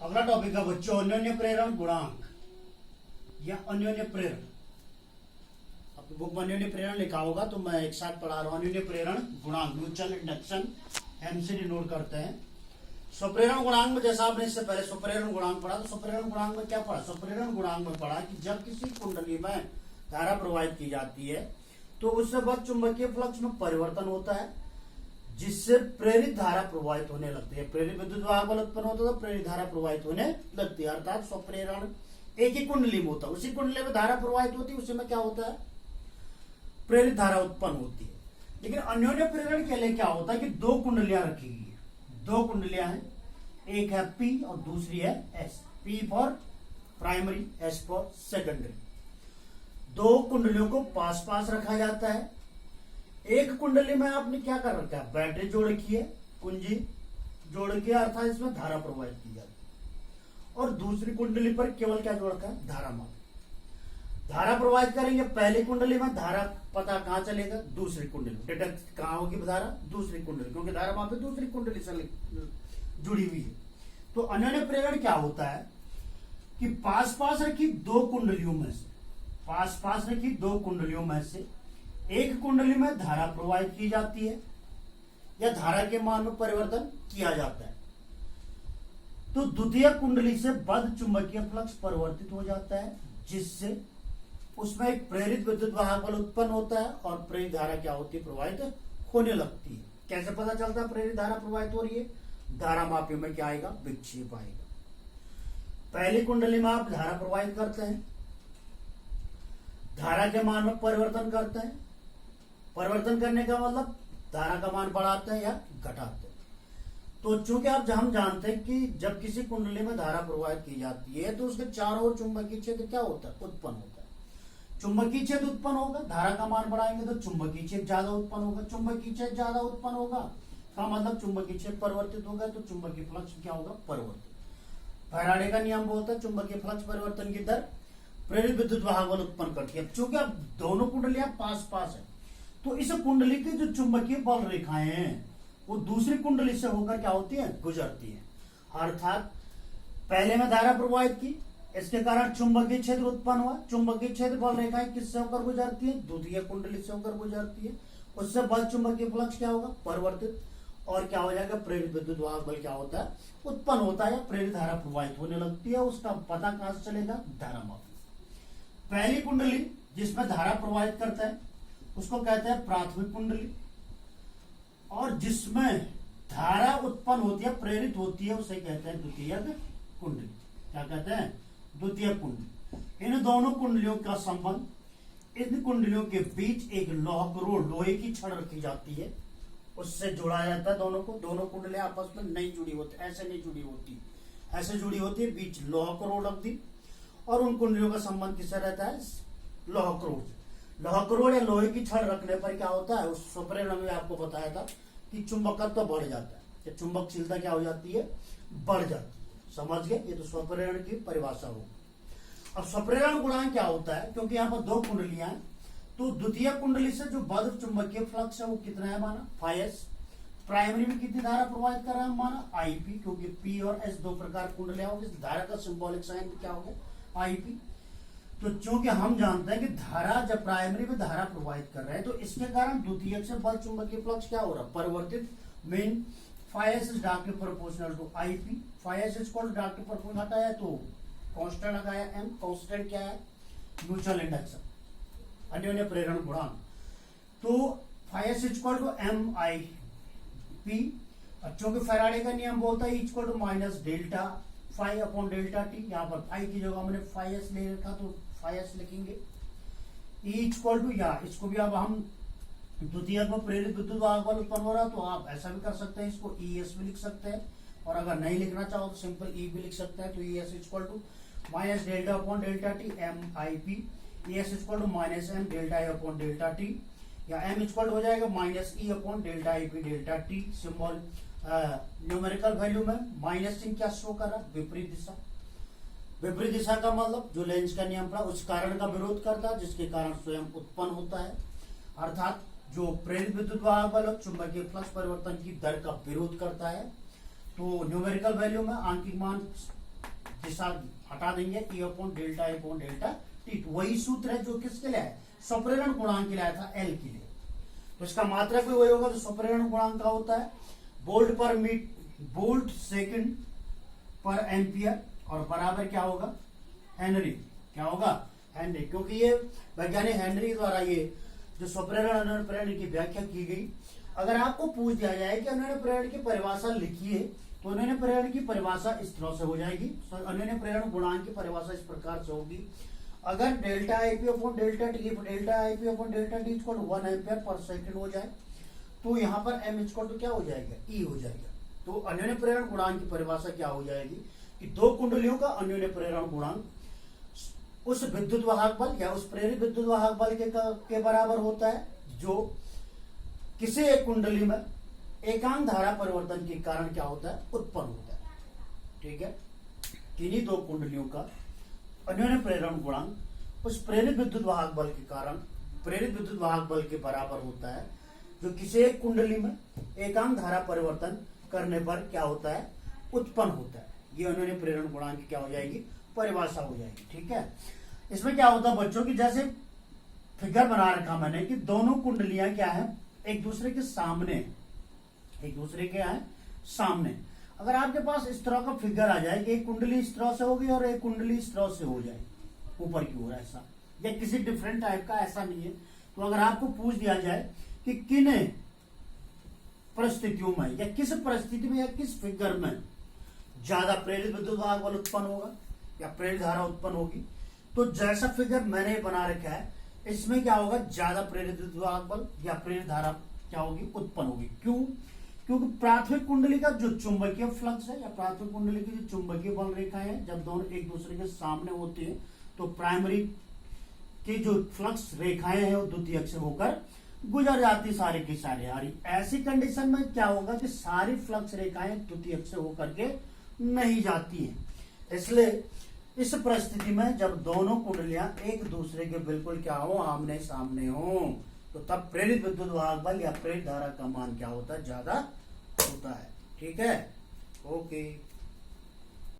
अगला टॉपिक है बच्चों अन्योन्य प्रेरण गुणांक या अन्योन्य प्रेरण। आपकी बुक में अन्योन्य प्रेरण लिखा होगा तो मैं एक साथ पढ़ा रहा हूं। अन्योन्य प्रेरण गुणांक म्यूचुअल इंडक्शन एमसी नोट करते हैं। स्वप्रेरण गुणांक में जैसा आपने इससे पहले स्वप्रेरण गुणांक पढ़ा तो स्वप्रेरण गुणांक में क्या पढ़ा? स्वप्रेरण गुणांक में पढ़ा कि जब किसी कुंडली में धारा प्रवाहित की जाती है तो उससे बाद चुंबकीय फ्लक्स में परिवर्तन होता है जिससे प्रेरित धारा प्रवाहित होने लगती है। प्रेरित विद्युत वाहक बल उत्पन्न होता है तो प्रेरित धारा प्रवाहित होने लगती है। अर्थात स्वप्रेरण एक ही कुंडली में होता है, उसी कुंडली में धारा प्रवाहित होती है, उसी में क्या होता है? प्रेरित धारा उत्पन्न होती है। लेकिन अन्योन्य प्रेरण के लिए क्या होता है कि दो कुंडलियां रखी गई है, दो कुंडलियां हैं, एक है पी और दूसरी है S. P for primary, S for secondary. दो कुंडलियों को पास पास रखा जाता है। एक कुंडली में आपने क्या कर रखा है? बैटरी जोड़ रखी है, कुंजी जोड़ के, अर्थात इसमें धारा प्रवाहित की जाती है। और दूसरी कुंडली पर केवल क्या जोड़ रखा है? धारा मान। धारा प्रवाहित करेंगे पहली कुंडली में, धारा पता कहां चलेगा? दूसरी कुंडली। डिटेक्ट कहां होगी धारा? दूसरी कुंडली, क्योंकि धारा वहां पे दूसरी कुंडली से जुड़ी हुई है। तो अन्योन्य प्रेरण क्या होता है कि पास पास रखी दो कुंडलियों में से, पास पास रखी दो कुंडलियों में से एक कुंडली में धारा प्रवाहित की जाती है या धारा के मान में परिवर्तन किया जाता है तो द्वितीय कुंडली से बद्ध चुंबकीय फ्लक्स परिवर्तित हो जाता है जिससे उसमें एक प्रेरित विद्युत वाहक बल उत्पन्न होता है और प्रेरित धारा क्या होती है? प्रवाहित होने लगती है। कैसे पता चलता है प्रेरित धारा प्रवाहित हो रही है? धारा मापी में क्या आएगा? विक्षेप आएगा। पहली कुंडली में आप धारा प्रवाहित करते हैं, धारा के मान में परिवर्तन करते हैं। परिवर्तन करने का मतलब धारा का मान बढ़ाते हैं या घटाते हैं। तो चूंकि हम जानते हैं कि जब किसी कुंडली में धारा प्रवाहित की जाती है तो उसके चारों ओर चुंबकीय क्षेत्र क्या होता है? उत्पन्न होता है। चुंबकीय क्षेत्र उत्पन्न होगा, धारा का मान बढ़ाएंगे तो चुंबकीय क्षेत्र ज्यादा उत्पन्न होगा। चुंबकीय क्षेत्र ज्यादा उत्पन्न होगा का मतलब चुंबकीय क्षेत्र परिवर्तित होगा तो चुंबकीय फ्लक्स क्या होगा? परिवर्तित। फैराडे का नियम बोलता है चुंबकीय फ्लक्स परिवर्तन की दर प्रेरित विद्युत वाहक बल उत्पन्न करती है। चूंकि अब दोनों कुंडलियां पास पास है तो इस कुंडली की जो चुंबकीय बल रेखाएं हैं वो दूसरी कुंडली से होकर क्या होती है? गुजरती है। अर्थात पहले में धारा प्रवाहित की, इसके कारण चुंबकीय क्षेत्र उत्पन्न हुआ। चुंबकीय क्षेत्र बल रेखाएं किससे होकर गुजरती है? द्वितीय कुंडली से होकर गुजरती है। उससे बल चुंबकीय फ्लक्स क्या होगा? परिवर्तित, और क्या हो जाएगा? प्रेरित विद्युत वाहक बल क्या होता है? उत्पन्न होता है। प्रेरित धारा प्रवाहित होने लगती है। उसका पता कहां से चलेगा? धारा मापी। पहली कुंडली जिसमें धारा प्रवाहित करता है उसको कहते हैं प्राथमिक कुंडली, और जिसमें धारा उत्पन्न होती है, प्रेरित होती है, उसे कहते हैं द्वितीयक कुंडली। क्या कहते हैं? द्वितीयक कुंडली। इन दोनों कुंडलियों का संबंध, इन कुंडलियों के बीच एक लोहे की छड़ रखी जाती है, उससे जोड़ा जाता है दोनों को। दोनों कुंडलियां आपस में नहीं जुड़ी होती, ऐसे नहीं जुड़ी होती, ऐसे जुड़ी होती है, बीच लोहा को रोड रख दी और उन कुंडलियों का संबंध किससे रहता है? लोहा करोड़। लोहा करोड़ या लोहे की छड़ रखने पर क्या होता है? उस स्वप्रेरण में आपको बताया था कि चुंबकत्व तो बढ़ जाता है, या चुंबकशीलता क्या हो जाती है? बढ़ जाती है। समझ गए? ये तो स्वप्रेरण की परिभाषा हो। अब स्वप्रेरण गुणांक क्या होता है? क्योंकि यहाँ पर दो कुंडलियां हैं तो द्वितीय कुंडली से जो बद्ध चुंबकीय फ्लक्स है वो कितना है? माना फाइस। प्राइमरी में कितनी धारा प्रवाहित कर रहा है? माना आईपी, क्योंकि पी और एस दो प्रकार कुंडलियां होगी। धारा का सिंबॉलिक साइन क्या होगा? आईपी। तो चूंकि हम जानते हैं कि धारा जब प्राइमरी में धारा प्रवाहित कर रहे हैं तो इसके कारण द्वितीयक से बल चुंबकीय फ्लक्स क्या हो रहा है? परिवर्तित। Mean phi s is directly proportional to IP. Phi s is equal to directly proportional हटाया तो कांस्टेंट लगाया एम। कांस्टेंट क्या है? म्यूचुअल इंडक्शन, अन्योन्य प्रेरण गुणांक। तो phi s is equal to M I P. चूंकि फैराडे का नियम बोलता है equal to minus delta phi upon delta T. यहाँ पर फाई की जगह हमने फाइस ले रखा तो फाइस लिखेंगे। ई इक्वल टू, या इसको भी अब हम द्वितीयक में प्रेरित विद्युत वाहक बल उत्पन्न हो रहा तो आप ऐसा भी कर सकते हैं, इसको ई एस भी लिख सकते हैं, और अगर नहीं लिखना चाहो तो सिंपल ई भी लिख सकते हैं। तो E S equal to minus delta upon delta T M I P. E S equal to minus M delta I upon delta T, या एम इक्वल हो जाएगा minus E upon delta I P delta T. Symbol numerical value में minus चिन्ह क्या show कर रहा है? विपरीत दिशा। विपरीत दिशा का मतलब जो लेंज का नियम पड़ा उस कारण का विरोध करता है जिसके कारण स्वयं उत्पन्न होता है। अर्थात जो प्रेरित विद्युत वाहक बल चुंबकीय फ्लक्स परिवर्तन की दर का विरोध करता है। तो न्यूमेरिकल वैल्यू में आंकिक मान दिशा हटा देंगे, E upon delta A upon delta T। वही सूत्र है जो किसके लिए है, स्वप्रेरण गुणांक के लिए आया था, L के लिए। तो इसका मात्रक भी वही होगा जो स्वप्रेरण गुणांक का होता है, वोल्ट सेकंड पर एम्पियर, और बराबर क्या होगा, हेनरी। क्या होगा, हेनरी, क्योंकि ये वैज्ञानिक हेनरी द्वारा ये जो स्वप्रेरण अन्वयन प्रेरण की व्याख्या की गई। अगर आपको पूछ दिया जाए कि अन्वयन प्रेरण की परिभाषा लिखिए, तो अन्वयन प्रेरण की परिभाषा इस तरह से हो जाएगी। अन्वयन प्रेरण गुणांक की परिभाषा इस प्रकार से होगी, अगर delta IP upon delta T, delta IP upon delta T equal 1 ampere per second हो जाए, तो यहाँ पर एम इक्वल टू क्या हो जाएगा, ई हो जाएगा। तो अन्योन्य प्रेरण गुणांक की परिभाषा क्या हो जाएगी कि दो कुंडलियों का अन्योन्य प्रेरण गुणांक उस विद्युत वाहक बल या उस प्रेरित विद्युत वाहक बल के बराबर होता है जो किसी एक कुंडली में एकांक धारा परिवर्तन के कारण क्या होता है, उत्पन्न होता है। ठीक है, किन्हीं दो कुंडलियों का अन्योन्य प्रेरण गुणांक उस प्रेरित विद्युत वाहक बल के कारण प्रेरित विद्युत वाहक बल के बराबर होता है जो किसी एक कुंडली में एकांक धारा परिवर्तन करने पर क्या होता है, उत्पन्न होता है। ये अन्योन्य प्रेरण गुणांक की क्या हो जाएगी, परिभाषा हो जाएगी। ठीक है, इसमें क्या होता है बच्चों की, जैसे फिगर बना रखा मैंने कि दोनों कुंडलियां क्या है, एक दूसरे के सामने, एक दूसरे के है सामने। अगर आपके पास इस तरह का फिगर आ जाए कि एक कुंडली इस तरह से होगी और एक कुंडली इस तरह से हो जाए ऊपर की ओर, ऐसा या किसी डिफरेंट टाइप का, ऐसा नहीं है। तो अगर आपको पूछ दिया जाए कि किन परिस्थितियों में या किस परिस्थिति में या किस फिगर में ज्यादा प्रेरित विद्युत वाहक बल उत्पन्न होगा या प्रेरित धारा उत्पन्न होगी, तो जैसा फिगर मैंने बना रखा है इसमें क्या होगा, ज्यादा प्रेरित विद्युत वाहक बल या प्रेरित धारा क्या होगी, उत्पन्न होगी। क्यों, क्योंकि प्राथमिक कुंडली का जो चुंबकीय फ्लक्स है या प्राथमिक कुंडली की जो चुंबकीय बल रेखाएं हैं, जब दोनों एक दूसरे के सामने होती है तो प्राइमरी की जो फ्लक्स रेखाएं हैं वो द्वितीयक से होकर गुजर जाती सारी की सारी। ऐसी कंडीशन में क्या होगा कि सारी फ्लक्स रेखाएं द्वितीयक से होकर के नहीं जाती हैं। इसलिए इस परिस्थिति में जब दोनों कुंडलियां एक दूसरे के बिल्कुल क्या हो, आमने सामने हो, तो तब प्रेरित विद्युत वाहक बल या प्रेरित धारा का मान क्या होता है, ज्यादा होता है। ठीक है, ओके।